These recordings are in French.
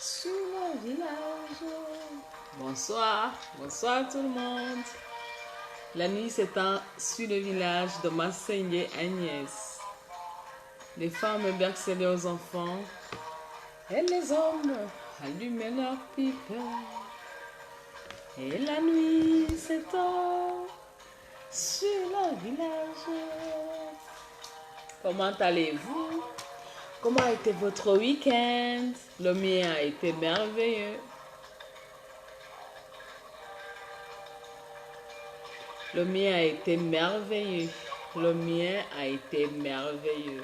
sur le village. Bonsoir, bonsoir tout le monde. La nuit s'étend sur le village de Massengue Agnès. Les femmes bercent leurs enfants et les hommes allument leurs pipes. Et la nuit s'étend sur le village. Comment allez-vous? Comment a été votre week-end? Le mien a été merveilleux. Le mien a été merveilleux. Le mien a été merveilleux.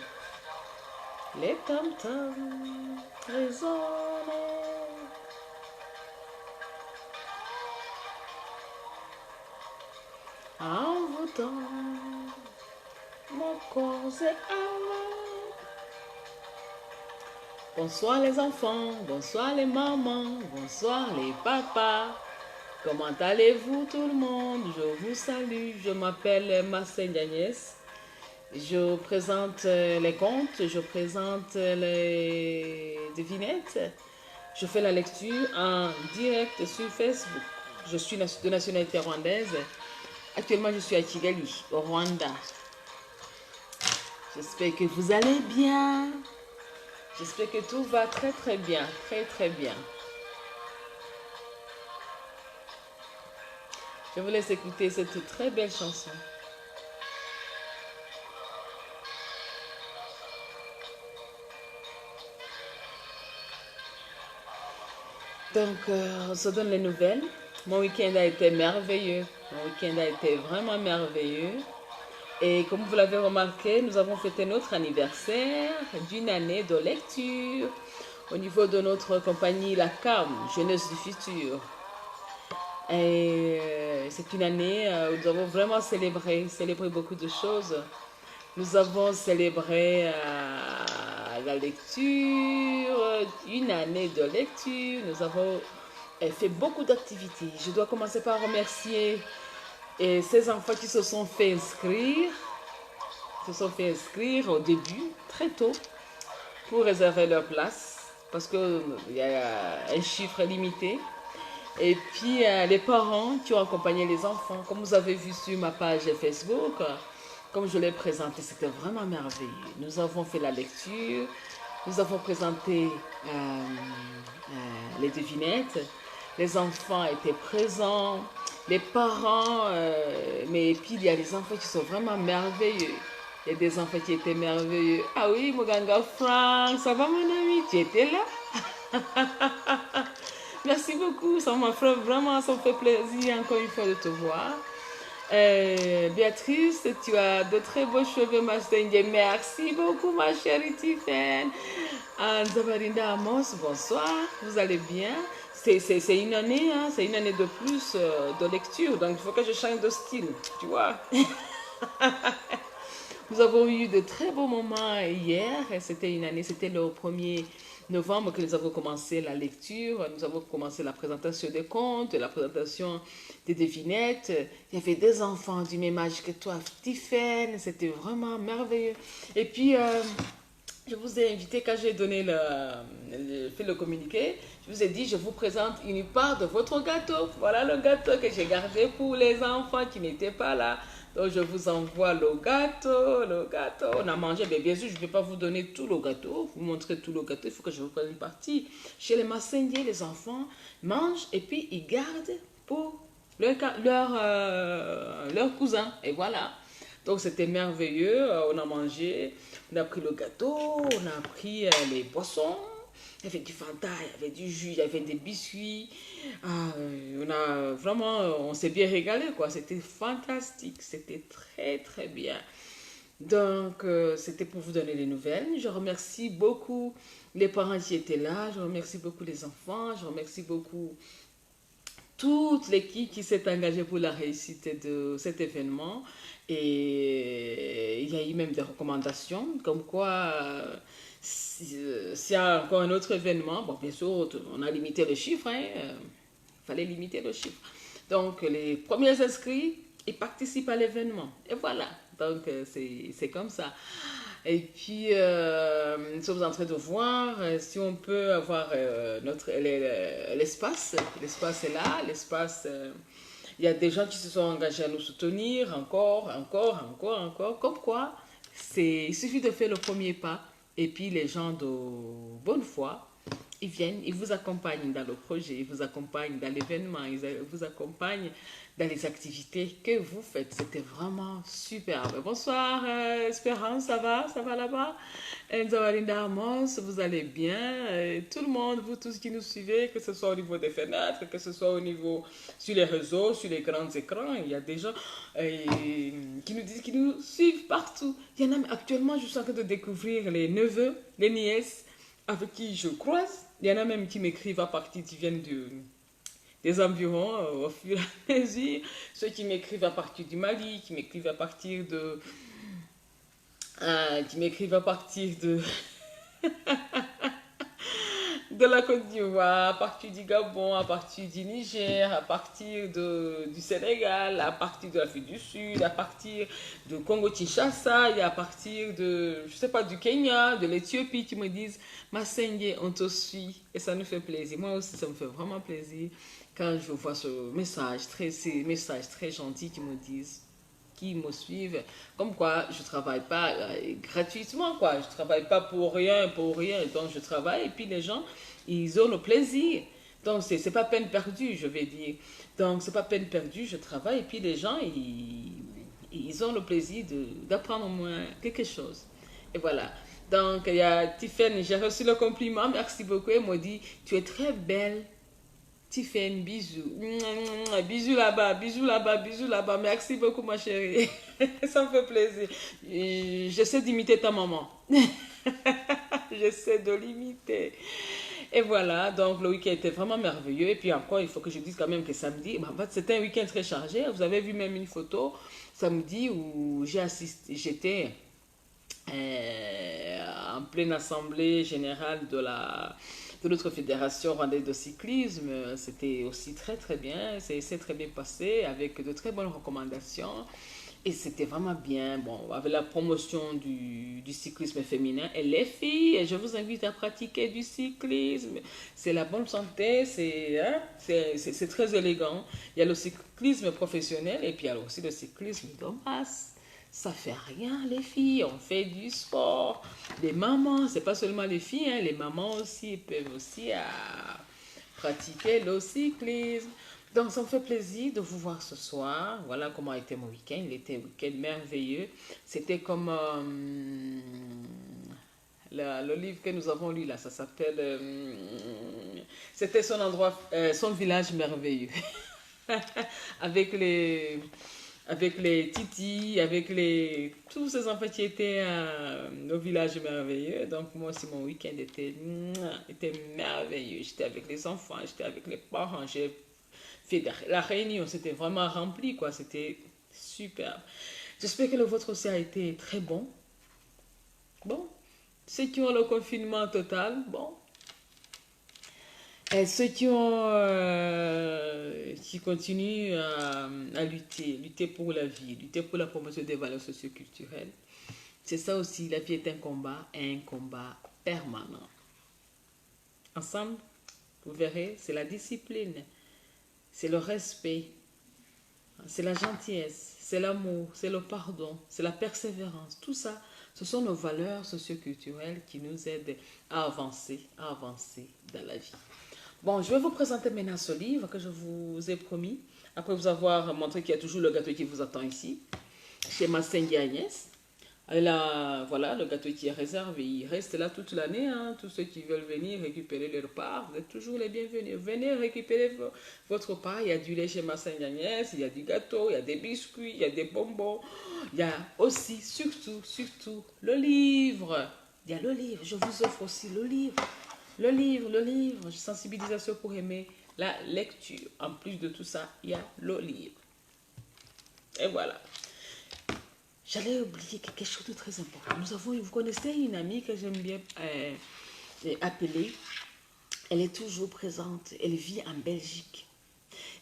Les tam-tams résonnent. En vous donnant mon corps et âme. Bonsoir les enfants, bonsoir les mamans, bonsoir les papas. Comment allez-vous tout le monde? Je vous salue, je m'appelle Massengue Agnès. Je présente les contes, je présente les devinettes. Je fais la lecture en direct sur Facebook. Je suis de nationalité rwandaise. Actuellement, je suis à Kigali, au Rwanda. J'espère que vous allez bien. J'espère que tout va très très bien, très très bien. Je vous laisse écouter cette très belle chanson. Donc, on se donne les nouvelles. Mon week-end a été merveilleux. Mon week-end a été vraiment merveilleux. Et comme vous l'avez remarqué, nous avons fêté notre anniversaire d'une année de lecture au niveau de notre compagnie La CAM, Jeunesse du Futur. Et c'est une année où nous avons vraiment célébré beaucoup de choses. Nous avons célébré la lecture, une année de lecture. Nous avons fait beaucoup d'activités. Je dois commencer par remercier ces enfants qui se sont fait inscrire. Au début, très tôt, pour réserver leur place, parce qu'il y a un chiffre limité. Et puis, les parents qui ont accompagné les enfants, comme vous avez vu sur ma page Facebook, comme je l'ai présenté, c'était vraiment merveilleux. Nous avons fait la lecture, nous avons présenté les devinettes, les enfants étaient présents, les parents, mais puis il y a des enfants qui sont vraiment merveilleux. Il y a des enfants qui étaient merveilleux. Ah oui, Moganga Frank, ça va mon ami, tu étais là? Merci beaucoup, ça m'a fait vraiment, ça me fait plaisir encore une fois de te voir. Béatrice, tu as de très beaux cheveux, Massengue. Merci beaucoup, ma chérie Tiffany. Zabarinda Amos, bonsoir, vous allez bien? C'est une année, hein, c'est une année de plus de lecture, donc il faut que je change de style, tu vois. Nous avons eu de très beaux moments hier, c'était une année, c'était le 1er novembre que nous avons commencé la lecture, nous avons commencé la présentation des contes, la présentation des devinettes. Il y avait des enfants du même âge que toi, Tiffany, c'était vraiment merveilleux. Et puis, je vous ai invité, quand j'ai donné fait le communiqué, je vous ai dit, je vous présente une part de votre gâteau. Voilà le gâteau que j'ai gardé pour les enfants qui n'étaient pas là. Donc, je vous envoie le gâteau, On a mangé, mais bien sûr, je ne vais pas vous donner tout le gâteau, vous montrer tout le gâteau. Il faut que je vous prenne une partie. Chez les Massengue, les enfants mangent et puis ils gardent pour leur cousin. Et voilà. Donc, c'était merveilleux. On a mangé, on a pris le gâteau, on a pris les boissons. Il y avait du Fanta, il y avait du jus, il y avait des biscuits. On s'est bien régalé, quoi. C'était fantastique, c'était très, très bien. Donc, c'était pour vous donner les nouvelles. Je remercie beaucoup les parents qui étaient là. Je remercie beaucoup les enfants. Je remercie beaucoup toute l'équipe qui s'est engagée pour la réussite de cet événement. Et il y a eu même des recommandations, comme quoi, s'il y a encore un autre événement, bon, bien sûr, on a limité le chiffre, il fallait limiter le chiffre. Donc, les premiers inscrits, ils participent à l'événement. Et voilà, donc c'est comme ça. Et puis, nous sommes en train de voir si on peut avoir l'espace. L'espace est là, l'espace... il y a des gens qui se sont engagés à nous soutenir, encore, encore, encore, encore. Comme quoi, il suffit de faire le premier pas. Et puis, les gens de bonne foi, ils viennent, ils vous accompagnent dans le projet, ils vous accompagnent dans l'événement, ils vous accompagnent dans les activités que vous faites. C'était vraiment superbe. Bonsoir, Espérance, ça va? Ça va là-bas? Linda Amos, vous allez bien? Tout le monde, vous tous qui nous suivez, que ce soit au niveau des fenêtres, que ce soit au niveau sur les réseaux, sur les grands écrans, il y a des gens qui nous disent, qui nous suivent partout. Il y en a actuellement, je suis en train de découvrir les neveux, les nièces avec qui je croise. Il y en a même qui m'écrivent à partir, qui viennent des environs au fur et à mesure. Ceux qui m'écrivent à partir du Mali, qui m'écrivent à partir de... qui m'écrivent à partir de la Côte d'Ivoire, à partir du Gabon, à partir du Niger, à partir du Sénégal, à partir de l'Afrique du Sud, à partir du Congo-Kinshasa, et à partir de, je sais pas, du Kenya, de l'Éthiopie, qui me disent, Massengé, on te suit, et ça nous fait plaisir. Moi aussi, ça me fait vraiment plaisir quand je vois ces messages très gentils qui me suivent, comme quoi je travaille pas gratuitement, quoi, je travaille pas pour rien, donc je travaille, et puis les gens, ils ont le plaisir, donc c'est pas peine perdue, je vais dire, donc c'est pas peine perdue, je travaille, et puis les gens, ils ont le plaisir d'apprendre au moins quelque chose, et voilà. Donc il y a Tiffany, j'ai reçu le compliment, merci beaucoup, elle m'a dit, tu es très belle, Tiffany, bisous. Bisous là-bas, bisous là-bas, bisous là-bas. Merci beaucoup, ma chérie. Ça me fait plaisir. J'essaie d'imiter ta maman. J'essaie de l'imiter. Et voilà, donc le week-end était vraiment merveilleux. Et puis encore, il faut que je dise quand même que samedi, en fait, c'était un week-end très chargé. Vous avez vu même une photo samedi où j'étais en pleine assemblée générale de notre fédération rwandaise de cyclisme. C'était aussi très très bien, c'est très bien passé avec de très bonnes recommandations. Et c'était vraiment bien, bon, avec la promotion du cyclisme féminin. Et les filles, je vous invite à pratiquer du cyclisme. C'est la bonne santé, c'est très élégant. Il y a le cyclisme professionnel et puis il y a aussi le cyclisme de masse. Ça fait rien, les filles, on fait du sport. Les mamans, c'est pas seulement les filles, hein, les mamans aussi peuvent aussi pratiquer le cyclisme. Donc, ça me fait plaisir de vous voir ce soir. Voilà comment a été mon week-end. Il était un week-end merveilleux. C'était comme le livre que nous avons lu là, ça s'appelle... c'était son endroit, son village merveilleux. avec les avec les titis, avec tous ces enfants qui étaient au village merveilleux. Donc moi aussi, mon week-end était merveilleux. J'étais avec les enfants, j'étais avec les parents, j'ai fait la réunion, c'était vraiment rempli, quoi. C'était superbe. J'espère que le vôtre aussi a été très bon. Bon, ceux qui ont le confinement total, bon. Et ceux qui continuent à lutter pour la vie, lutter pour la promotion des valeurs socioculturelles, c'est ça aussi, la vie est un combat permanent. Ensemble, vous verrez, c'est la discipline, c'est le respect, c'est la gentillesse, c'est l'amour, c'est le pardon, c'est la persévérance. Tout ça, ce sont nos valeurs socioculturelles qui nous aident à avancer dans la vie. Bon, je vais vous présenter maintenant ce livre que je vous ai promis, après vous avoir montré qu'il y a toujours le gâteau qui vous attend ici, chez Massengi Agnès. Là, voilà, le gâteau qui est réservé, il reste là toute l'année. Hein. Tous ceux qui veulent venir récupérer leur part, vous êtes toujours les bienvenus. Venez récupérer votre part. Il y a du lait chez Massengi Agnès, il y a du gâteau, il y a des biscuits, il y a des bonbons. Il y a aussi, surtout, le livre. Il y a le livre, je vous offre aussi le livre. Le livre, sensibilisation pour aimer la lecture. En plus de tout ça, il y a le livre. Et voilà. J'allais oublier quelque chose de très important. Vous connaissez une amie que j'aime bien appeler. Elle est toujours présente. Elle vit en Belgique.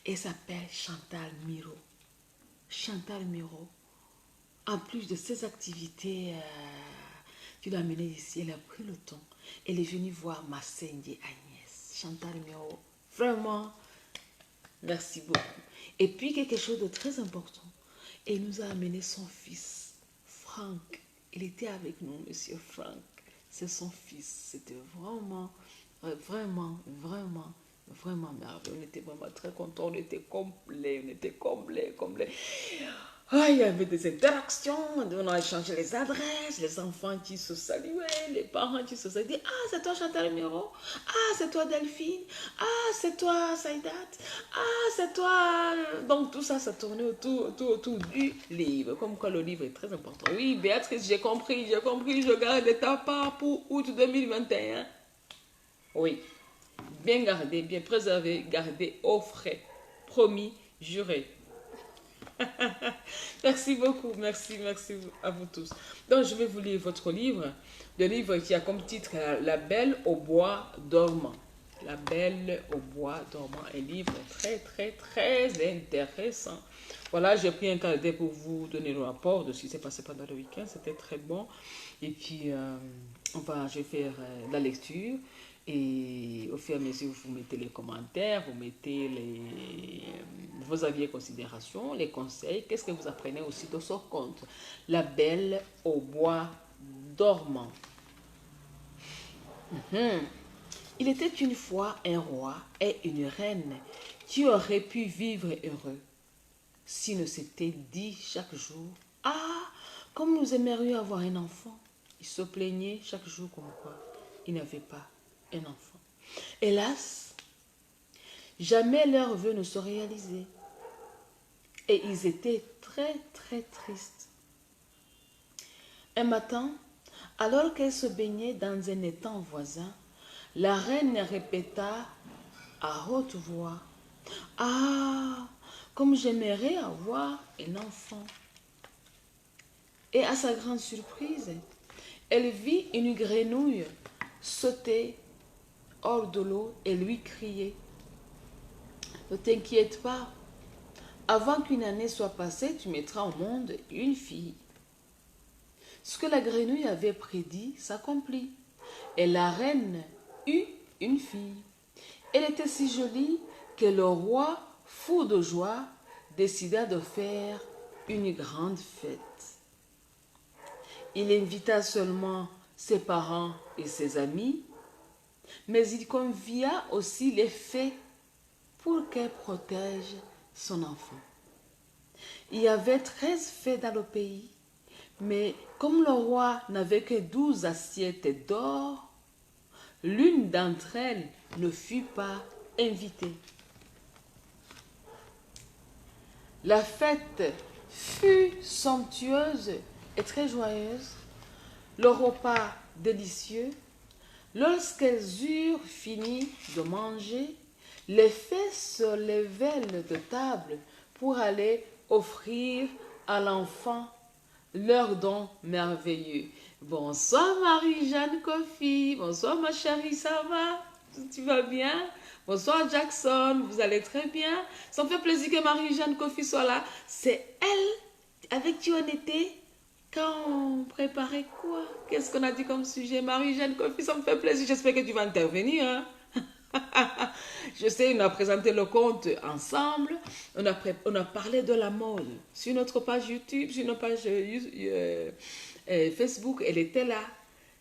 Elle s'appelle Chantal Miro. Chantal Miro. En plus de ses activités Tu l'as amenée ici, elle a pris le temps. Elle est venue voir ma Cindy Agnès, Chantal Miro. Vraiment, merci beaucoup. Et puis, quelque chose de très important. Elle nous a amené son fils, Franck. Il était avec nous, monsieur Franck. C'est son fils. C'était vraiment, vraiment merveilleux. On était vraiment très contents. On était complets, complets. Ah, il y avait des interactions, on a échangé les adresses, les enfants qui se saluaient, les parents qui se saluaient. Ah, c'est toi Chantal Miro. Ah, c'est toi Delphine. Ah, c'est toi Saïdat. Ah, c'est toi. Donc tout ça, ça tournait autour du livre. Comme quoi le livre est très important. Oui, Béatrice, j'ai compris. Je garde ta part pour août 2021. Oui, bien gardé, bien préservé, gardé au frais. Promis, juré. Merci beaucoup, merci à vous tous. Donc, je vais vous lire votre livre, le livre qui a comme titre La Belle au bois dormant. La Belle au bois dormant, un livre très intéressant. Voilà, j'ai pris un quart d'heure pour vous donner le rapport de ce qui s'est passé pendant le week-end, c'était très bon. Et puis, je vais faire la lecture. Et au fur et à mesure, vous mettez les commentaires, vous mettez vos avis et considérations, les conseils. Qu'est-ce que vous apprenez aussi de ce conte? La Belle au bois dormant. Il était une fois un roi et une reine qui auraient pu vivre heureux s'ils ne s'étaient dit chaque jour: ah, comme nous aimerions avoir un enfant. Ils se plaignaient chaque jour comme quoi ils n'avaient pas un enfant. Hélas, jamais leurs vœux ne se réalisaient. Et ils étaient très tristes. Un matin, alors qu'elle se baignait dans un étang voisin, la reine répéta à haute voix: ah, comme j'aimerais avoir un enfant. Et à sa grande surprise, elle vit une grenouille sauter hors de l'eau et lui crier: ne t'inquiète pas, avant qu'une année soit passée, tu mettras au monde une fille. Ce que la grenouille avait prédit s'accomplit. Et la reine eut une fille. Elle était si jolie que le roi, fou de joie, décida de faire une grande fête. Il invita seulement ses parents et ses amis, mais il convia aussi les fées pour qu'elles protègent son enfant. Il y avait 13 fées dans le pays, mais comme le roi n'avait que 12 assiettes d'or, l'une d'entre elles ne fut pas invitée. La fête fut somptueuse et très joyeuse, le repas délicieux. Lorsqu'elles eurent fini de manger, les fées se levèrent de table pour aller offrir à l'enfant leur don merveilleux. Bonsoir Marie-Jeanne Kofi, bonsoir ma chérie, ça va? Tu vas bien? Bonsoir Jackson, vous allez très bien? Ça me fait plaisir que Marie-Jeanne Kofi soit là. C'est elle avec qui on était quand on préparait quoi? Qu'est-ce qu'on a dit comme sujet? Marie-Jeanne Kofi, ça me fait plaisir. J'espère que tu vas intervenir. Hein? Je sais, on a présenté le conte ensemble. On a parlé de la mode sur notre page YouTube, sur notre page Facebook. Elle était là.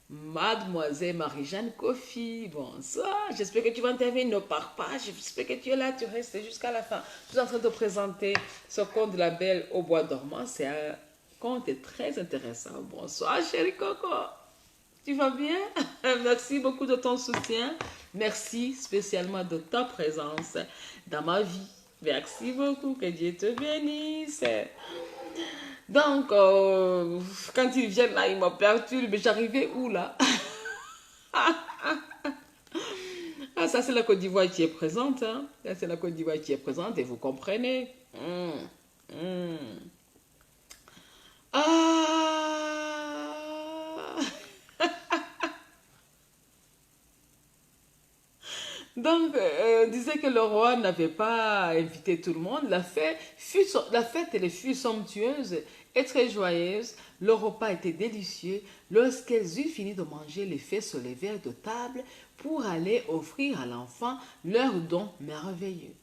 Mademoiselle Marie-Jeanne Kofi, bonsoir. J'espère que tu vas intervenir. Ne pars pas. J'espère que tu es là. Tu restes jusqu'à la fin. Je suis en train de présenter ce conte de la Belle au bois dormant. C'est un conte très intéressant. Bonsoir, chérie Coco. Tu vas bien? Merci beaucoup de ton soutien. Merci spécialement de ta présence dans ma vie. Merci beaucoup. Que Dieu te bénisse. Donc, quand ils viennent là, ils me perturbent. J'arrivais où là? Ah, ça c'est la Côte d'Ivoire qui est présente. Hein? Ça c'est la Côte d'Ivoire qui est présente et vous comprenez. Ah! Donc, on disait que le roi n'avait pas invité tout le monde. La fête elle fut somptueuse et très joyeuse. Le repas était délicieux. Lorsqu'elles eurent fini de manger, les fées se levèrent de table pour aller offrir à l'enfant leur don merveilleux.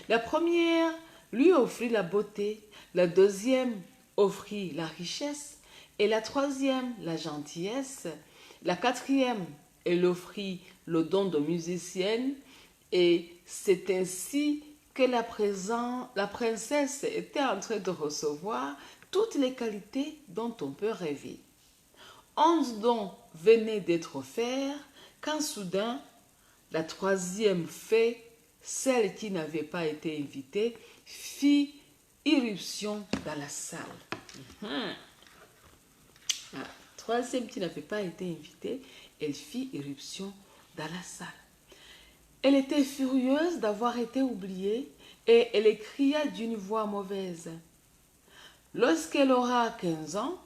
La première lui offrit la beauté, la deuxième offrit la richesse et la troisième la gentillesse. La quatrième, elle offrit le don de musicienne et c'est ainsi que la princesse était en train de recevoir toutes les qualités dont on peut rêver. 11 dons venaient d'être offerts quand soudain la troisième fée, celle qui n'avait pas été invitée, fit irruption dans la salle. La troisième qui n'avait pas été invitée, elle fit irruption dans la salle. Elle était furieuse d'avoir été oubliée et elle cria d'une voix mauvaise. Lorsqu'elle aura 15 ans,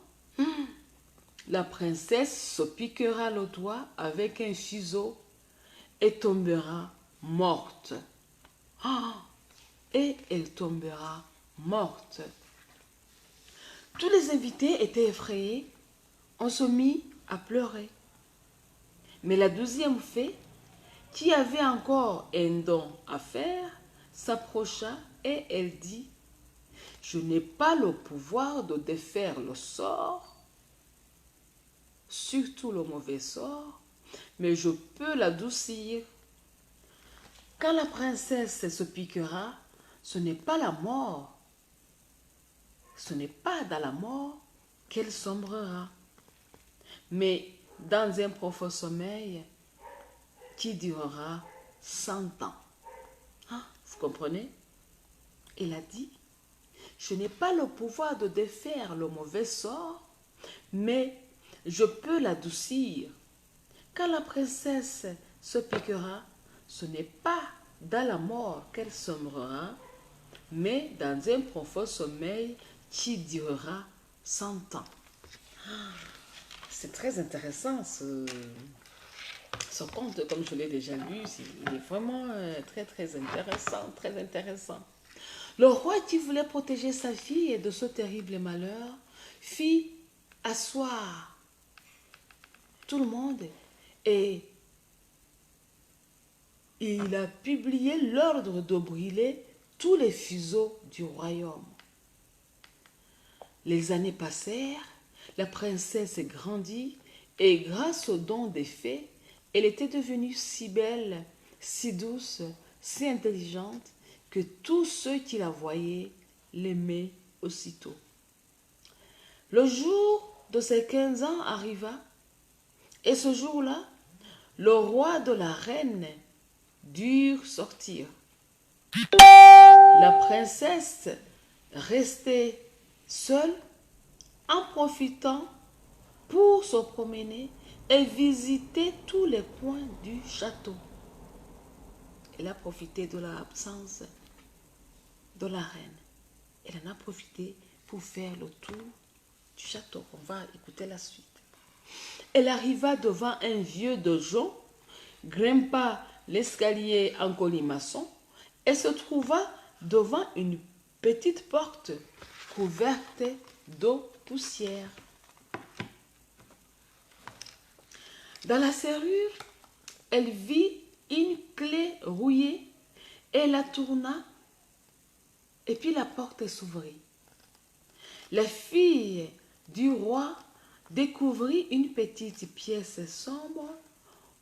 la princesse se piquera le doigt avec un ciseau et tombera morte. Et elle tombera morte. Tous les invités étaient effrayés. On se mit à pleurer. Mais la douzième fée, qui avait encore un don à faire, s'approcha et elle dit, « Je n'ai pas le pouvoir de défaire le sort, surtout le mauvais sort, mais je peux l'adoucir. Quand la princesse se piquera, ce n'est pas la mort, ce n'est pas dans la mort qu'elle sombrera, mais dans un profond sommeil qui durera 100 ans. » Vous comprenez? Il a dit, je n'ai pas le pouvoir de défaire le mauvais sort, mais je peux l'adoucir. Quand la princesse se piquera, ce n'est pas dans la mort qu'elle sombrera, mais dans un profond sommeil qui durera 100 ans. C'est très intéressant ce conte, comme je l'ai déjà lu, il est vraiment très très intéressant, très intéressant. Le roi qui voulait protéger sa fille de ce terrible malheur fit asseoir tout le monde et il a publié l'ordre de brûler tous les fuseaux du royaume. Les années passèrent, la princesse grandit et grâce au don des fées, elle était devenue si belle, si douce, si intelligente que tous ceux qui la voyaient l'aimaient aussitôt. Le jour de ses 15 ans arriva et ce jour-là, le roi de la reine dut sortir. La princesse restait seule en profitant pour se promener et visiter tous les coins du château. Elle a profité de l'absence de la reine. Elle en a profité pour faire le tour du château. On va écouter la suite. Elle arriva devant un vieux donjon, grimpa l'escalier en colimaçon et se trouva devant une petite porte couverte de poussière. Dans la serrure, elle vit une clé rouillée et la tourna et puis la porte s'ouvrit. La fille du roi découvrit une petite pièce sombre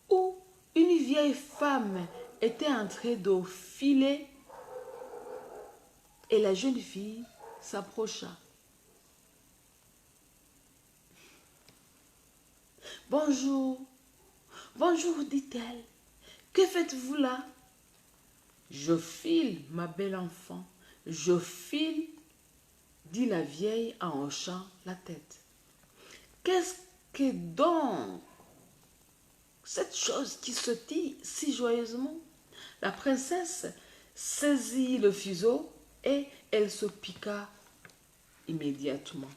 où une vieille femme était en train de filer et la jeune fille s'approcha. « Bonjour, bonjour, dit-elle. Que faites-vous là? »« Je file, ma belle enfant, je file, dit la vieille en hochant la tête. Qu'est-ce que donc cette chose qui sautille si joyeusement? La princesse saisit le fuseau et elle se piqua immédiatement,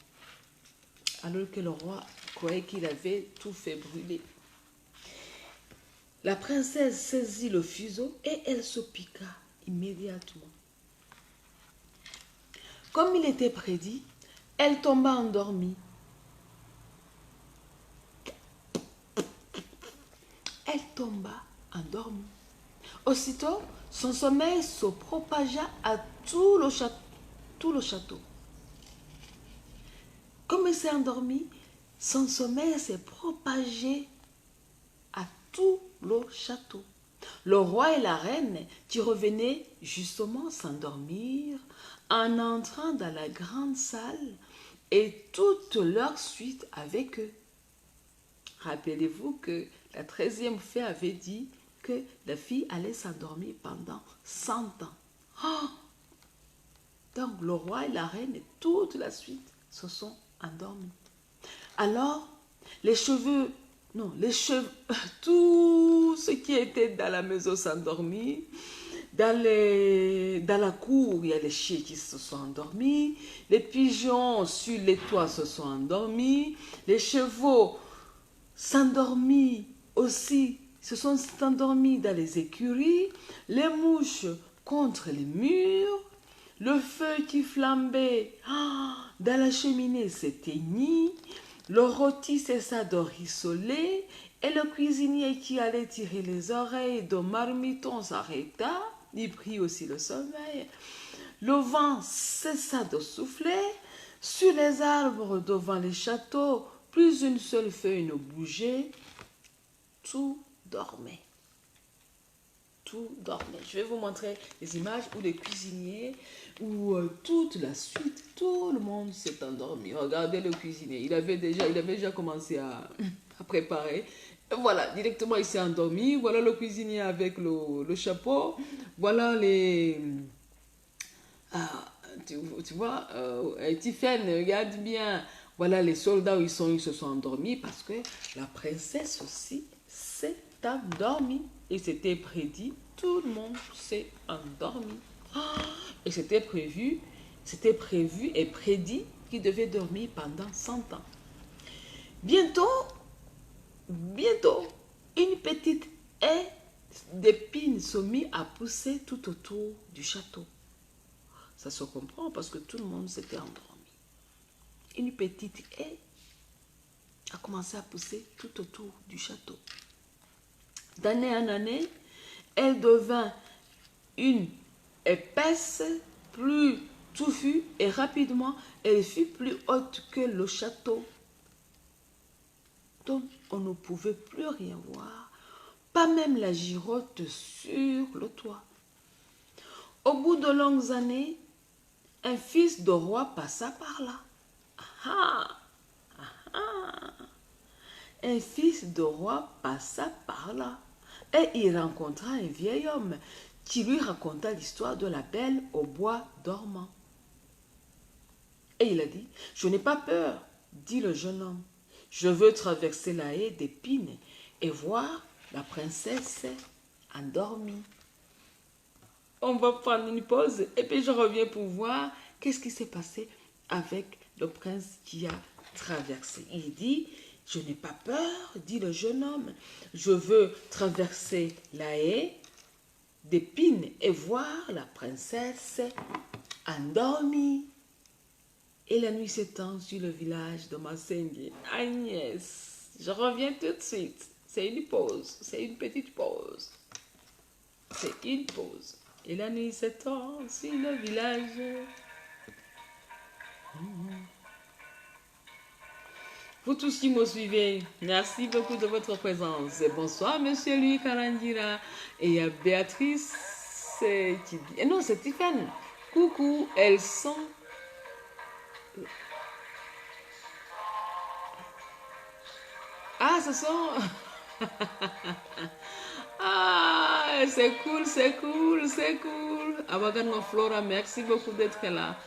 alors que le roi croyait qu'il avait tout fait brûler. La princesse saisit le fuseau et elle se piqua immédiatement. Comme il était prédit, elle tomba endormie. Elle tomba endormie. Aussitôt, son sommeil se propagea à tout le château. Comme elle s'est endormie, son sommeil s'est propagé à tout le château. Le roi et la reine, qui revenaient justement s'endormir, en entrant dans la grande salle, et toute leur suite avec eux. Rappelez-vous que la 13e fée avait dit que la fille allait s'endormir pendant 100 ans. Oh! Donc le roi et la reine et toute la suite se sont endormis. Alors, les cheveux, tout ce qui était dans la maison s'endormit. Dans la cour, il y a les chiens qui se sont endormis. Les pigeons sur les toits se sont endormis. Les chevaux s'endormis aussi, se sont endormis dans les écuries. Les mouches contre les murs. Le feu qui flambait dans la cheminée s'éteignit. Le rôti cessa de rissoler et le cuisinier qui allait tirer les oreilles de marmiton s'arrêta. Il prit aussi le sommeil. Le vent cessa de souffler. Sur les arbres devant les châteaux, plus une seule feuille ne bougeait. Tout dormait. Tout dormait. Je vais vous montrer les images où les cuisiniers, où toute la suite, tout le monde s'est endormi. Regardez le cuisinier. Il avait déjà commencé à préparer. Et voilà, directement il s'est endormi. Voilà le cuisinier avec le chapeau. Voilà les... tu vois, Tiphaine, regarde bien. Voilà les soldats où ils se sont endormis parce que la princesse aussi s'est endormie. Et c'était prédit, tout le monde s'est endormi. Et c'était prévu et prédit qu'il devait dormir pendant 100 ans. Bientôt, une petite haie d'épines se mit à pousser tout autour du château. Ça se comprend parce que tout le monde s'était endormi. Une petite haie a commencé à pousser tout autour du château. D'année en année, elle devint une épaisse, plus touffue et rapidement, elle fut plus haute que le château, dont on ne pouvait plus rien voir, pas même la girouette sur le toit. Au bout de longues années, un fils de roi passa par là. Un fils de roi passa par là et il rencontra un vieil homme qui lui raconta l'histoire de la belle au bois dormant. Et il a dit, « Je n'ai pas peur, dit le jeune homme. Je veux traverser la haie d'épines et voir la princesse endormie. » On va prendre une pause et puis je reviens pour voir qu'est-ce qui s'est passé avec le prince qui a traversé. Il dit, « Je n'ai pas peur, dit le jeune homme. Je veux traverser la haie d'épines et voir la princesse endormie. » Et la nuit s'étend sur le village de Massengi. Agnès, je reviens tout de suite. C'est une pause, c'est une petite pause. C'est une pause. Et la nuit s'étend sur le village. Vous tous qui me suivez, merci beaucoup de votre présence. Et bonsoir, monsieur Louis Karandira. Et il y a Béatrice qui dit... Non, c'est Tiffany. Coucou, elles sont... Ah, ce sont... Ah, c'est cool, c'est cool, c'est cool. Abagan Flora, merci beaucoup d'être là.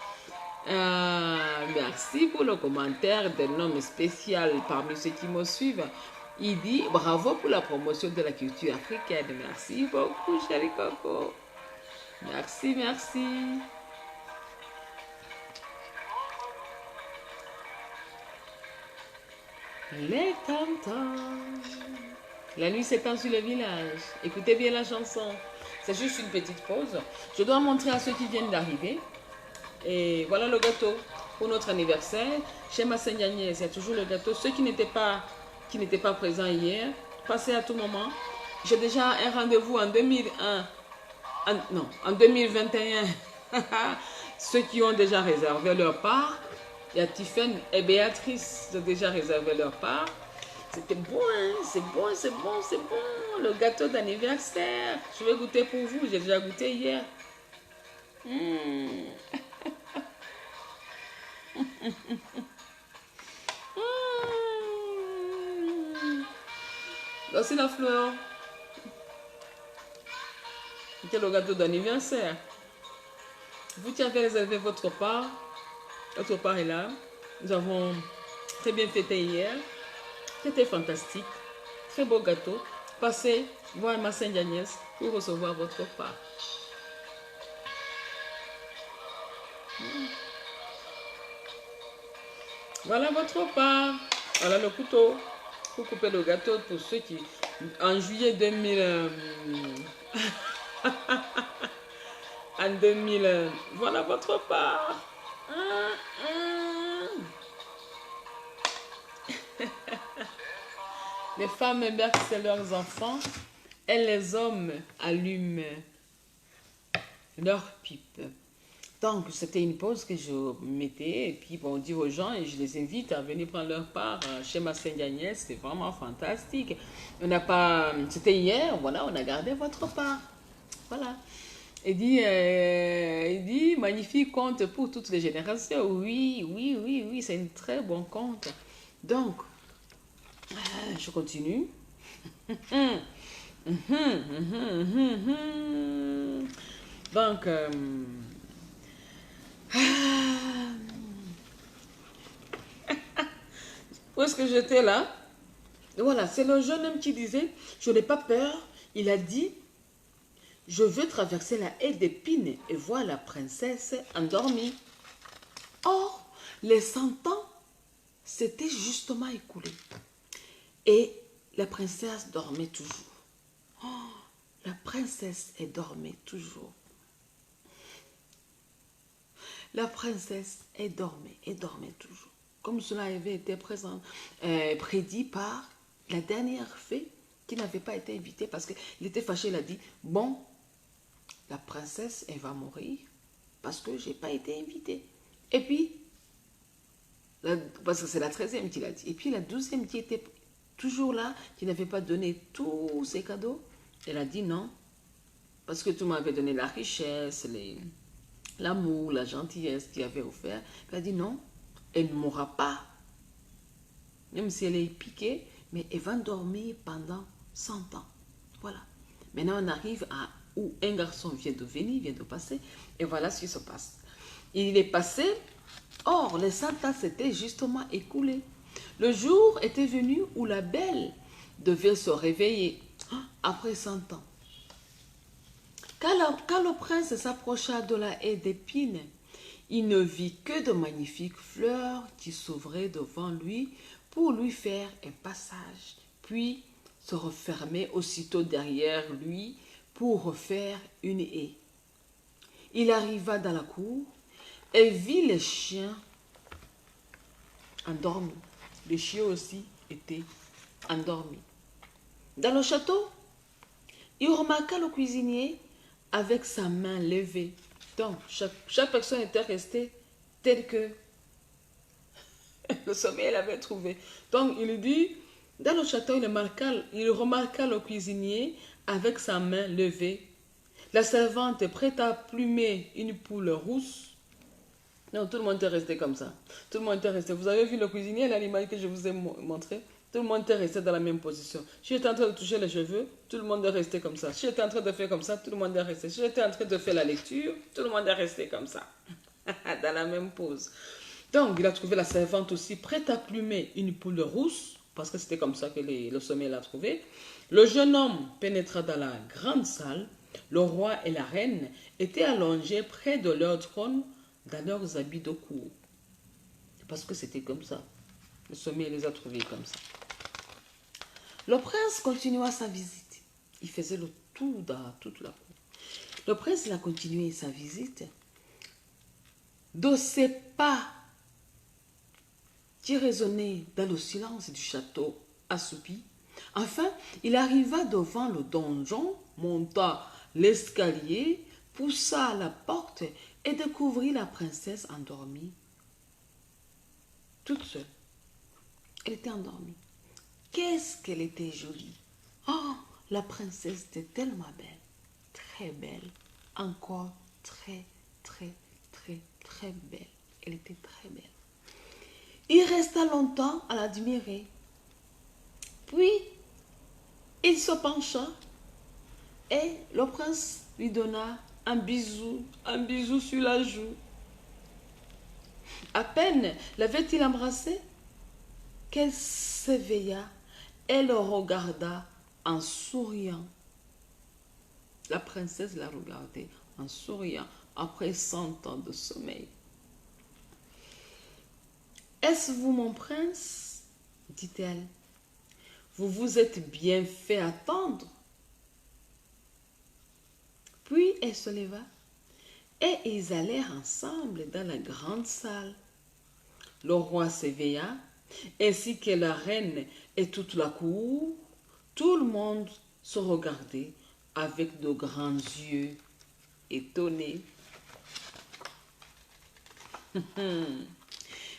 Merci pour le commentaire d'un homme spécial parmi ceux qui me suivent. Il dit bravo pour la promotion de la culture africaine. Merci beaucoup, chéri Coco. Merci, merci. Les tam-tams. La nuit s'étend sur le village. Écoutez bien la chanson. C'est juste une petite pause. Je dois montrer à ceux qui viennent d'arriver. Et voilà le gâteau pour notre anniversaire. Chez ma Seigne Agnès, il y a toujours le gâteau. Ceux qui n'étaient pas présents hier, passez à tout moment. J'ai déjà un rendez-vous en 2001. Non, en 2021. Ceux qui ont déjà réservé leur part. Il y a Tiffany et Béatrice qui ont déjà réservé leur part. C'était bon, hein? C'est bon, c'est bon, c'est bon. Le gâteau d'anniversaire. Je vais goûter pour vous. J'ai déjà goûté hier. Mmh. Voici la fleur. C'était le gâteau d'anniversaire. Vous qui avez réservé votre part est là. Nous avons très bien fêté hier. C'était fantastique. Très beau gâteau. Passez voir ma Seigne Agnès pour recevoir votre part. Voilà votre part. Voilà le couteau pour couper le gâteau pour ceux qui... En juillet 2000... en 2000... Voilà votre part. Les femmes bercent leurs enfants et les hommes allument leur pipe. Donc, c'était une pause que je mettais et puis bon, dire aux gens et je les invite à venir prendre leur part chez ma Seigne Agnès. C'était vraiment fantastique. On n'a pas... C'était hier, voilà, on a gardé votre part. Voilà. Il dit, magnifique conte pour toutes les générations. Oui, c'est un très bon conte. Donc, je continue. Donc, où est-ce que j'étais là? Voilà, c'est le jeune homme qui disait, je n'ai pas peur. Il a dit, je veux traverser la haie d'épines et voir la princesse endormie. Or, les 100 ans s'étaient justement écoulés. Et la princesse dormait toujours. Oh, la princesse dormait toujours. La princesse dormait toujours. Comme cela avait été prédit par la dernière fée qui n'avait pas été invitée parce qu'il était fâché. Il a dit, bon, la princesse, elle va mourir parce que je n'ai pas été invitée. Et puis, parce que c'est la 13e qu'il a dit. Et puis la 12e qui était toujours là, qui n'avait pas donné tous ses cadeaux, elle a dit non. Parce que tout m'avait donné la richesse, l'amour, la gentillesse qu'il avait offert. Elle a dit non, elle ne mourra pas. Même si elle est piquée, mais elle va dormir pendant 100 ans. Voilà. Maintenant, on arrive à où un garçon vient de venir, vient de passer, et voilà ce qui se passe. Il est passé, or, les 100 ans s'étaient justement écoulés. Le jour était venu où la belle devait se réveiller après 100 ans. Quand le prince s'approcha de la haie d'épines, il ne vit que de magnifiques fleurs qui s'ouvraient devant lui pour lui faire un passage, puis se refermaient aussitôt derrière lui pour refaire une haie. Il arriva dans la cour et vit les chiens endormis. Les chiens aussi étaient endormis. Dans le château, il remarqua le cuisinier avec sa main levée. Donc, chaque personne était restée telle que le sommeil l'avait trouvé. Donc, il dit, dans le château, il remarqua le cuisinier avec sa main levée. La servante prête à plumer une poule rousse. Non, tout le monde est resté comme ça. Tout le monde est resté. Vous avez vu le cuisinier, l'animal que je vous ai montré? Tout le monde est resté dans la même position. Si j'étais en train de toucher les cheveux, tout le monde est resté comme ça. Si j'étais en train de faire comme ça, tout le monde est resté. Si j'étais en train de faire la lecture, tout le monde est resté comme ça. Dans la même pose. Donc, il a trouvé la servante aussi prête à plumer une poule rousse, parce que c'était comme ça que le sommeil l'a trouvé. Le jeune homme pénétra dans la grande salle. Le roi et la reine étaient allongés près de leur trône dans leurs habits de cour. Parce que c'était comme ça. Le sommeil les a trouvés comme ça. Le prince continua sa visite. Il faisait le tour dans toute la cour. Le prince, il a continué sa visite. De ses pas qui résonnaient dans le silence du château assoupi. Enfin, il arriva devant le donjon, monta l'escalier, poussa la porte et découvrit la princesse endormie, toute seule. Elle était endormie. Qu'est-ce qu'elle était jolie! Oh, la princesse était tellement belle, très belle, encore très, très, très, très belle. Elle était très belle. Il resta longtemps à l'admirer. Puis, il se pencha et le prince lui donna un bisou sur la joue. À peine l'avait-il embrassé qu'elle s'éveilla et le regarda en souriant. La princesse la regardait en souriant après 100 ans de sommeil. « Est-ce vous mon prince ?» dit-elle. « Vous vous êtes bien fait attendre. » Puis elle se leva et ils allèrent ensemble dans la grande salle. Le roi s'éveilla, ainsi que la reine et toute la cour. Tout le monde se regardait avec de grands yeux étonnés.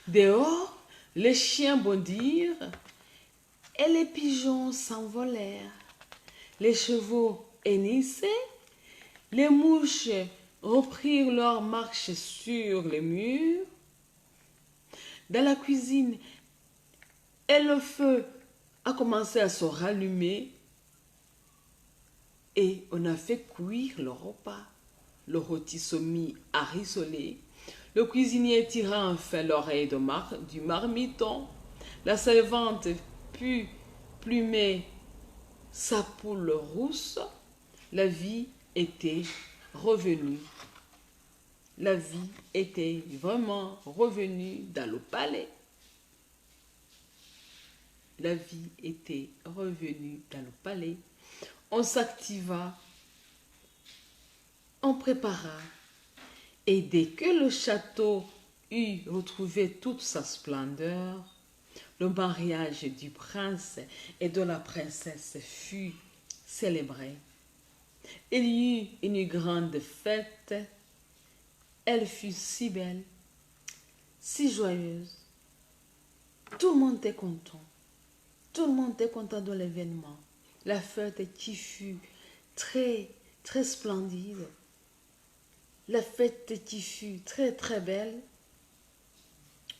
Dehors, les chiens bondirent et les pigeons s'envolèrent. Les chevaux hennissaient, les mouches reprirent leur marche sur les murs. Dans la cuisine, et le feu a commencé à se rallumer et on a fait cuire le repas. Le rôti se mit à rissoler. Le cuisinier tira enfin l'oreille du marmiton. La servante put plumer sa poule rousse. La vie était revenue. La vie était vraiment revenue dans le palais. La vie était revenue dans le palais. On s'activa, on prépara. Et dès que le château eut retrouvé toute sa splendeur, le mariage du prince et de la princesse fut célébré. Il y eut une grande fête. Elle fut si belle, si joyeuse. Tout le monde était content. Tout le monde était content de l'événement. La fête qui fut très, très splendide. La fête qui fut très, très belle.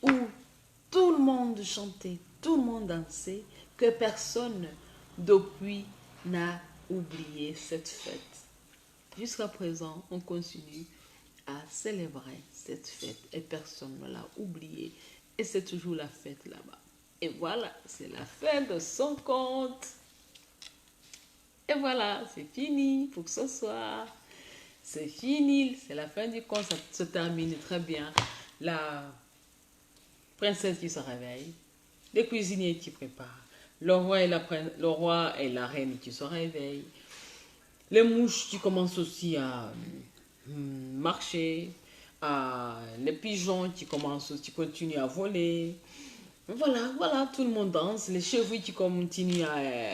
Où tout le monde chantait, tout le monde dansait, que personne depuis n'a oublié cette fête. Jusqu'à présent, on continue à célébrer cette fête et personne ne l'a oublié. Et c'est toujours la fête là-bas. Et voilà, c'est la fin de son conte. Et voilà, c'est fini pour ce soir. C'est fini, c'est la fin du conte, ça se termine très bien. La princesse qui se réveille, les cuisiniers qui préparent, le roi et la reine qui se réveillent, les mouches qui commencent aussi à marcher, les pigeons qui continuent à voler. Voilà, tout le monde danse. Les chevaux qui continuent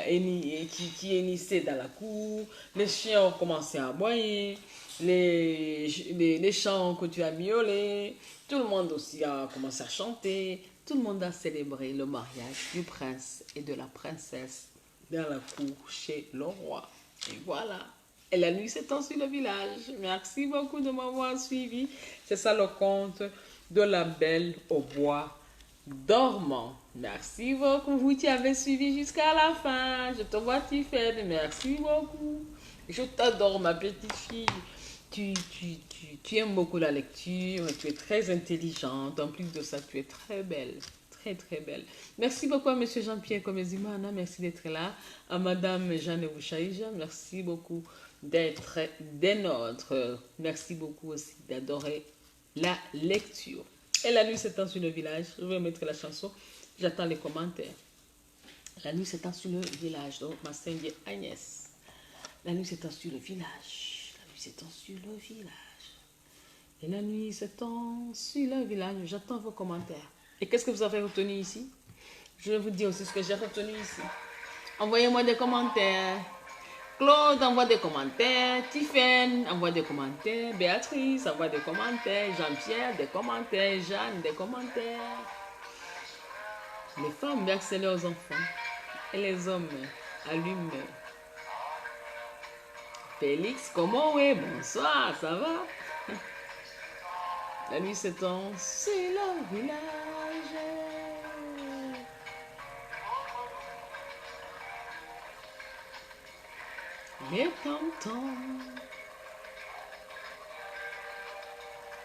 qui hennissaient dans la cour. Les chiens ont commencé à aboyer. Les chants ont continué à miauler. Tout le monde aussi a commencé à chanter. Tout le monde a célébré le mariage du prince et de la princesse dans la cour chez le roi. Et voilà. Et la nuit s'étend sur le village. Merci beaucoup de m'avoir suivi. C'est ça le conte de la Belle au bois dormant. Merci beaucoup. Vous qui avez suivi jusqu'à la fin. Je te vois, Tiffany. Merci beaucoup. Je t'adore, ma petite fille. Tu aimes beaucoup la lecture. Tu es très intelligente. En plus de ça, tu es très belle. Très, très belle. Merci beaucoup à M. Jean-Pierre Comezimana. Merci d'être là. À Mme Jeanne Bouchaïja. Merci beaucoup d'être des nôtres. Merci beaucoup aussi d'adorer la lecture. Et la nuit s'étend sur le village. Je vais mettre la chanson. J'attends les commentaires. La nuit s'étend sur le village. Donc, ma Sainte Agnès. La nuit s'étend sur le village. La nuit s'étend sur le village. Et la nuit s'étend sur le village. J'attends vos commentaires. Et qu'est-ce que vous avez retenu ici? Je vais vous dire aussi ce que j'ai retenu ici. Envoyez-moi des commentaires. Claude envoie des commentaires. Tiffaine envoie des commentaires. Béatrice envoie des commentaires. Jean-Pierre des commentaires. Jeanne des commentaires. Les femmes versent leurs enfants. Et les hommes allument. Félix, comment est? Bonsoir, ça va? La nuit s'étend sur le village. Les tontons.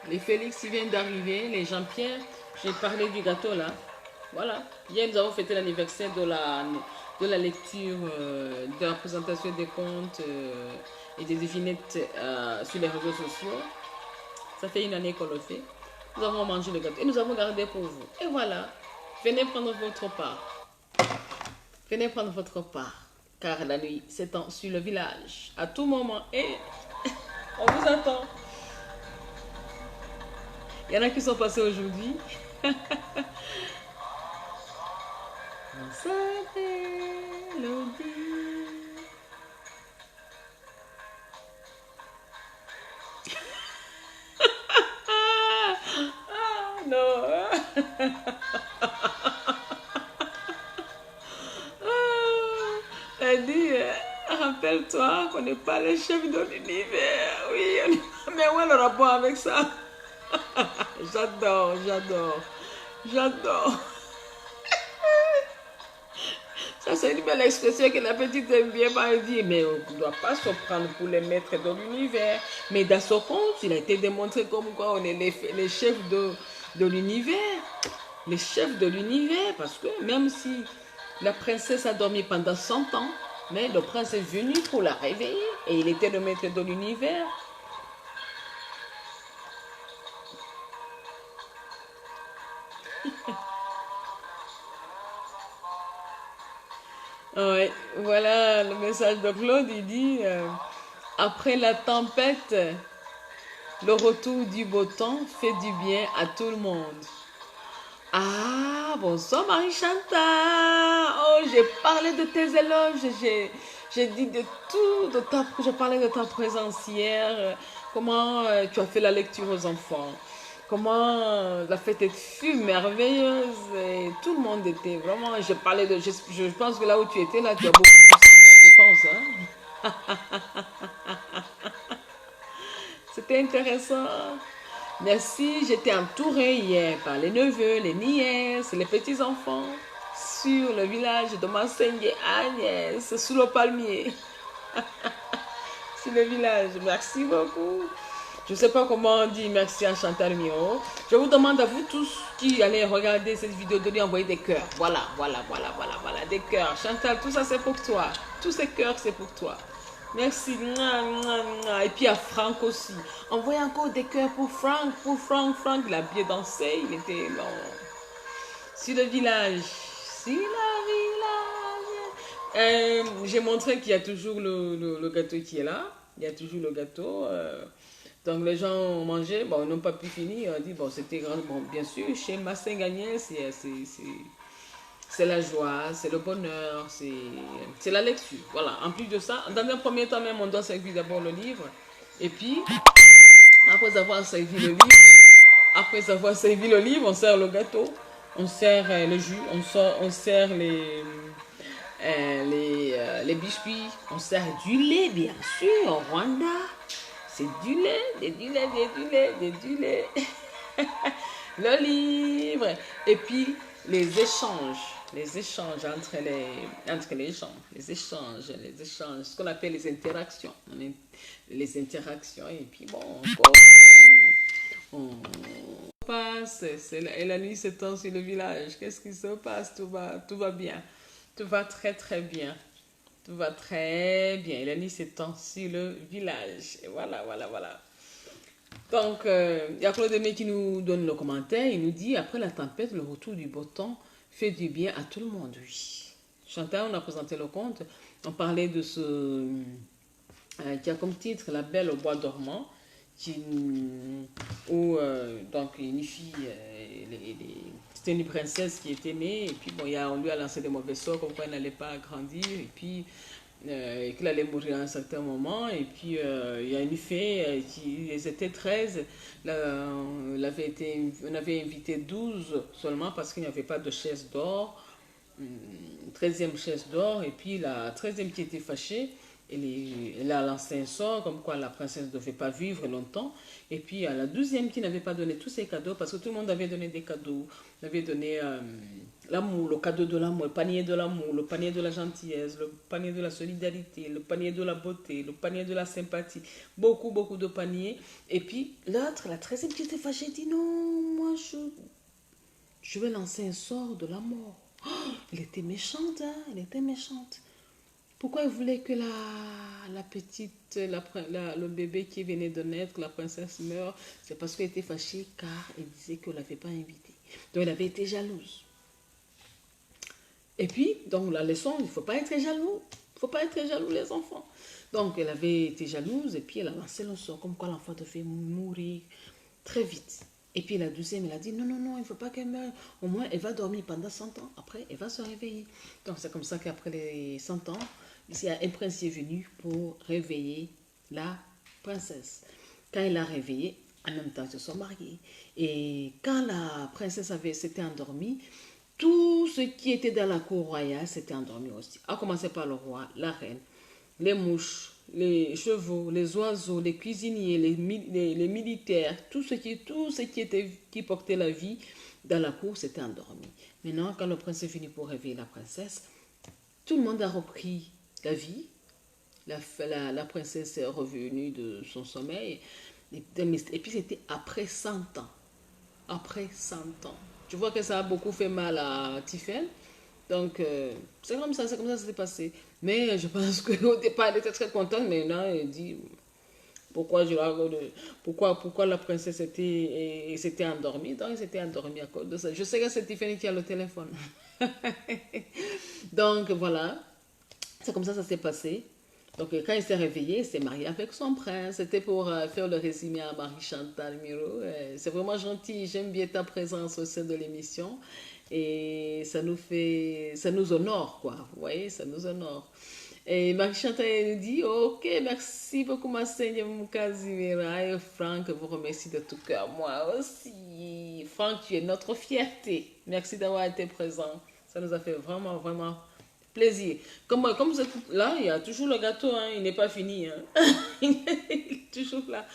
Les Félix qui viennent d'arriver. Les Jean-Pierre, j'ai parlé du gâteau là. Voilà. Hier, nous avons fêté l'anniversaire de la lecture, de la présentation des contes et des devinettes sur les réseaux sociaux. Ça fait une année qu'on le fait. Nous avons mangé le gâteau et nous avons gardé pour vous. Et voilà. Venez prendre votre part. Venez prendre votre part. Car la nuit s'étend sur le village. À tout moment. Et on vous attend. Il y en a qui sont passés aujourd'hui. On s'appelle Lodi. Ah non. Elle dit, rappelle-toi qu'on n'est pas les chefs de l'univers. Oui, mais où est le rapport avec ça? J'adore, j'adore, j'adore. Ça, c'est une belle expression que la petite aime bien. Elle dit, mais on ne doit pas se prendre pour les maîtres de l'univers. Mais dans ce conte, il a été démontré comme quoi on est les chefs de l'univers. Les chefs de l'univers, parce que même si la princesse a dormi pendant 100 ans, mais le prince est venu pour la réveiller et il était le maître de l'univers. Ouais, voilà le message de Claude, il dit après la tempête, le retour du beau temps fait du bien à tout le monde. Ah, bonsoir Marie-Chantal. Oh, j'ai parlé de tes éloges. J'ai dit de tout. J'ai parlé de ta présence hier. Comment tu as fait la lecture aux enfants. Comment la fête fut merveilleuse. Et tout le monde était vraiment. J'ai parlé de. Je pense que là où tu étais, là, tu as beaucoup poussé, je pense. Hein? C'était intéressant. Merci, j'étais entourée hier par les neveux, les nièces, les petits-enfants sur le village de Massengé Agnès, sous le palmier. Sur le village, merci beaucoup. Je ne sais pas comment on dit merci à Chantal Miro. Je vous demande à vous tous qui allez regarder cette vidéo de lui envoyer des cœurs. Voilà, des cœurs. Chantal, tout ça c'est pour toi. Tous ces cœurs c'est pour toi. Merci. Et puis à Franck aussi. Envoyez encore des cœurs pour Franck. Franck, il a bien dansé. Il était long. Sur le village. J'ai montré qu'il y a toujours le gâteau qui est là. Il y a toujours le gâteau. Donc les gens ont mangé. Bon, ils n'ont pas pu finir. On dit, bon, c'était grand. Bon, bien sûr, chez Massin Gagné, c'est la joie, c'est le bonheur, c'est la lecture. Voilà. En plus de ça, dans un premier temps même, on doit servir d'abord le livre. Et puis, après avoir servi le livre, on sert le gâteau, on sert le jus, on sert les biscuits, on sert du lait, bien sûr, au Rwanda. C'est du lait. Le livre. Et puis, les échanges entre les gens, les échanges, ce qu'on appelle les interactions. Et puis bon, encore, on passe, et la nuit s'étend sur le village. Qu'est-ce qui se passe? Tout va bien. Tout va très très bien. Tout va très bien. Et la nuit s'étend sur le village. Et voilà. Donc, il y a Claude Aimé qui nous donne le commentaire. Il nous dit, après la tempête, le retour du beau temps fait du bien à tout le monde. Oui. Chantal, on a présenté le conte. On parlait de ce qui a comme titre La Belle au bois dormant, qui, où donc une fille, c'était une princesse qui était née, et puis bon, on lui a lancé des mauvais sorts, comme quoi elle n'allait pas grandir, et puis qu'il allait mourir à un certain moment, et puis il y a une fée, ils étaient 13, on avait invité 12 seulement parce qu'il n'y avait pas de chaise d'or, 13e chaise d'or, et puis la 13e qui était fâchée, elle a lancé un sort comme quoi la princesse ne devait pas vivre longtemps. Et puis à la 12e qui n'avait pas donné tous ses cadeaux, parce que tout le monde avait donné des cadeaux. On avait donné l'amour, le cadeau de l'amour, le panier de l'amour, le panier de la gentillesse, le panier de la solidarité, le panier de la beauté, le panier de la sympathie. Beaucoup, beaucoup de paniers. Et puis l'autre, la 13e qui était fâchée, dit non, moi je vais lancer un sort de la mort. Oh, elle était méchante, hein, elle était méchante. Pourquoi elle voulait que la petite, le bébé qui venait de naître, la princesse meure? C'est parce qu'elle était fâchée car elle disait qu'on ne l'avait pas invitée. Donc elle avait été jalouse. Et puis, donc la leçon, il ne faut pas être jaloux. Il ne faut pas être jaloux les enfants. Donc elle avait été jalouse et puis elle a lancé le sort comme quoi l'enfant devait mourir très vite. Et puis la 12e, elle a dit non, non, non, il ne faut pas qu'elle meure. Au moins, elle va dormir pendant 100 ans. Après, elle va se réveiller. Donc c'est comme ça qu'après les 100 ans, il y a un prince qui est venu pour réveiller la princesse. Quand il l'a réveillée, en même temps, ils se sont mariés. Et quand la princesse s'était endormie, tout ce qui était dans la cour royale s'était endormi aussi. À commencer par le roi, la reine, les mouches, les chevaux, les oiseaux, les cuisiniers, les militaires, tout ce qui portait la vie dans la cour s'était endormi. Maintenant, quand le prince est venu pour réveiller la princesse, tout le monde a repris la vie. La princesse est revenue de son sommeil. Et puis c'était après 100 ans. Après 100 ans. Tu vois que ça a beaucoup fait mal à Tiffen. Donc, c'est comme ça que ça s'est passé. Mais je pense qu'au départ, elle était très contente, mais maintenant, elle dit pourquoi la princesse s'était endormie. Donc, elle s'était endormie à cause de ça. Je sais que c'est Tiffany qui a le téléphone. Donc, voilà. C'est comme ça que ça s'est passé. Donc, quand il s'est réveillé, il s'est marié avec son prince. C'était pour faire le résumé à Marie-Chantal Miro. C'est vraiment gentil. J'aime bien ta présence au sein de l'émission. Et ça nous honore, quoi. Vous voyez, ça nous honore. Et Marie-Chantal nous dit, ok, merci beaucoup, ma seigneur Moukazimira. Et Franck vous remercie de tout cœur. Moi aussi. Franck, tu es notre fierté. Merci d'avoir été présent. Ça nous a fait vraiment, vraiment plaisir. Comme vous êtes là, il y a toujours le gâteau, hein, il n'est pas fini. Hein. Il est toujours là.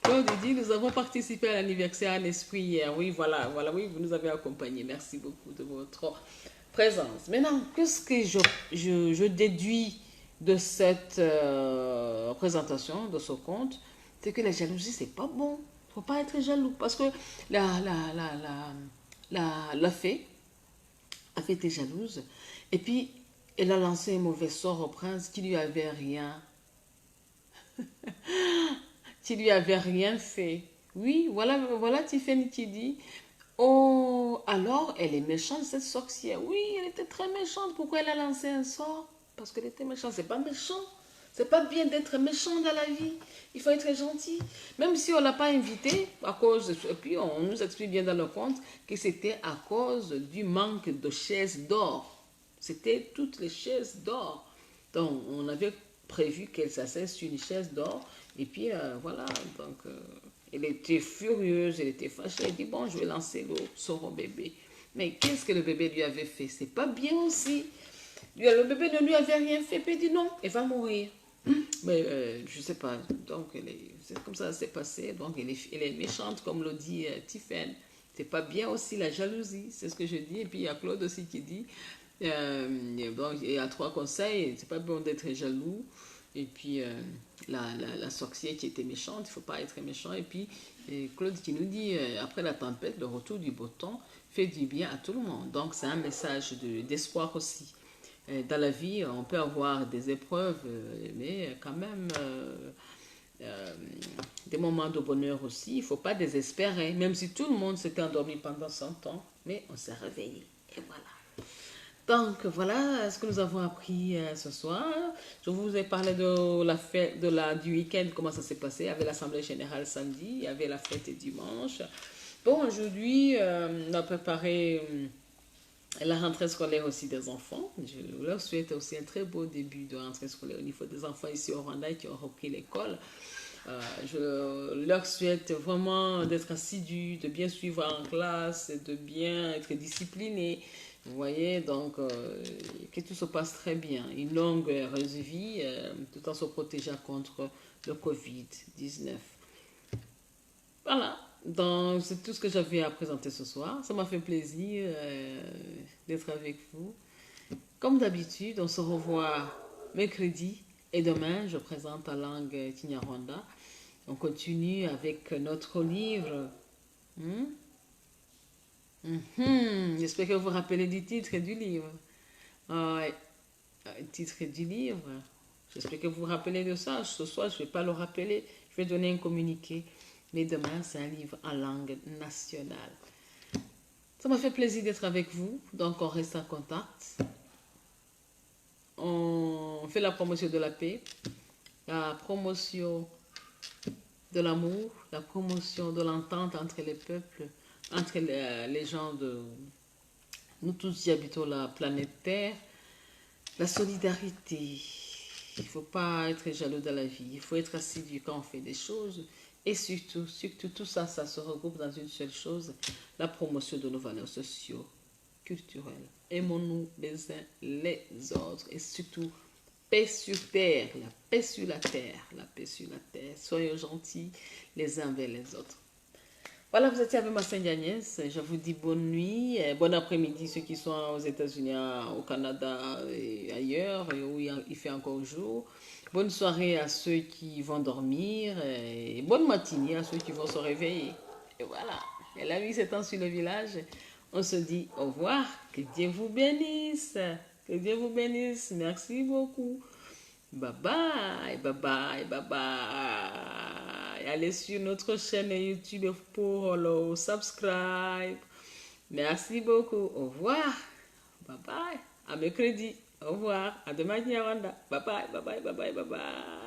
Claude dit, nous avons participé à l'anniversaire en esprit hier. Oui, voilà, oui, vous nous avez accompagnés. Merci beaucoup de votre présence. Maintenant, qu'est-ce que je déduis de cette présentation, de ce conte? C'est que la jalousie, c'est pas bon. Il ne faut pas être jaloux. Parce que la fée avait été jalouse. Et puis, elle a lancé un mauvais sort au prince qui lui avait rien. qui lui avait rien fait. Oui, voilà Tiffany qui dit, oh, alors elle est méchante cette sorcière. Oui, elle était très méchante. Pourquoi elle a lancé un sort? Parce qu'elle était méchante. C'est pas méchant. C'est pas bien d'être méchant dans la vie. Il faut être gentil. Même si on l'a pas invité, à cause, et puis on nous explique bien dans le conte que c'était à cause du manque de chaises d'or. C'était toutes les chaises d'or. Donc, on avait prévu qu'elle s'assesse sur une chaise d'or. Et puis, voilà. Donc, elle était furieuse, elle était fâchée. Elle dit, bon, je vais lancer l'eau sur mon bébé. Mais qu'est-ce que le bébé lui avait fait? C'est pas bien aussi. Le bébé ne lui avait rien fait. Puis il dit, non, elle va mourir. Mais je sais pas. Donc, c'est comme ça s'est passé. Donc, elle est méchante, comme le dit Tiffen. C'est pas bien aussi la jalousie. C'est ce que je dis. Et puis, il y a Claude aussi qui dit, bon, il y a 3 conseils. C'est pas bon d'être jaloux. Et puis, la sorcière qui était méchante, il ne faut pas être méchant. Et puis, Claude qui nous dit, après la tempête, le retour du beau temps fait du bien à tout le monde. Donc, c'est un message d'espoir aussi. Dans la vie, on peut avoir des épreuves, mais quand même, des moments de bonheur aussi. Il ne faut pas désespérer, même si tout le monde s'était endormi pendant 100 ans, mais on s'est réveillé. Et voilà. Donc voilà ce que nous avons appris ce soir. Je vous ai parlé de la fête du week-end, comment ça s'est passé. Il y avait l'Assemblée générale samedi, il y avait la fête dimanche. Bon, aujourd'hui, on a préparé la rentrée scolaire aussi des enfants. Je leur souhaite aussi un très beau début de rentrée scolaire au niveau des enfants ici au Rwanda qui ont repris l'école. Je leur souhaite vraiment d'être assidus, de bien suivre en classe, de bien être disciplinés. Vous voyez, donc que tout se passe très bien. Une longue, heureuse vie, tout en se protégeant contre le Covid-19. Voilà, donc c'est tout ce que j'avais à présenter ce soir. Ça m'a fait plaisir d'être avec vous. Comme d'habitude, on se revoit mercredi et demain, je présente la langue Kinyarwanda. On continue avec notre livre. Hmm? J'espère que vous vous rappelez du titre du livre. Ouais, le titre du livre. J'espère que vous vous rappelez de ça. Ce soir, je ne vais pas le rappeler. Je vais donner un communiqué. Mais demain, c'est un livre en langue nationale. Ça m'a fait plaisir d'être avec vous. Donc, on reste en contact. On fait la promotion de la paix, la promotion de l'amour, la promotion de l'entente entre les peuples, entre les gens de nous tous qui habitons la planète Terre, la solidarité. Il ne faut pas être jaloux dans la vie, il faut être assidu quand on fait des choses. Et surtout, tout ça, ça se regroupe dans une seule chose, la promotion de nos valeurs sociaux, culturelles. Aimons-nous les uns les autres et surtout, paix sur terre, la paix sur la terre, la paix sur la terre. Soyons gentils les uns vers les autres. Voilà, vous étiez avec ma Sainte Agnès. Je vous dis bonne nuit, bon après-midi ceux qui sont aux États-Unis, au Canada et ailleurs, où il fait encore jour. Bonne soirée à ceux qui vont dormir et bonne matinée à ceux qui vont se réveiller. Et voilà, et la vie s'étend sur le village. On se dit au revoir, que Dieu vous bénisse, que Dieu vous bénisse. Merci beaucoup. Bye bye, bye bye, bye bye. Allez sur notre chaîne YouTube pour le subscribe. Merci beaucoup. Au revoir. Bye bye. À mercredi. Au revoir. À demain, Rwanda. Bye bye, bye bye, bye bye, bye bye.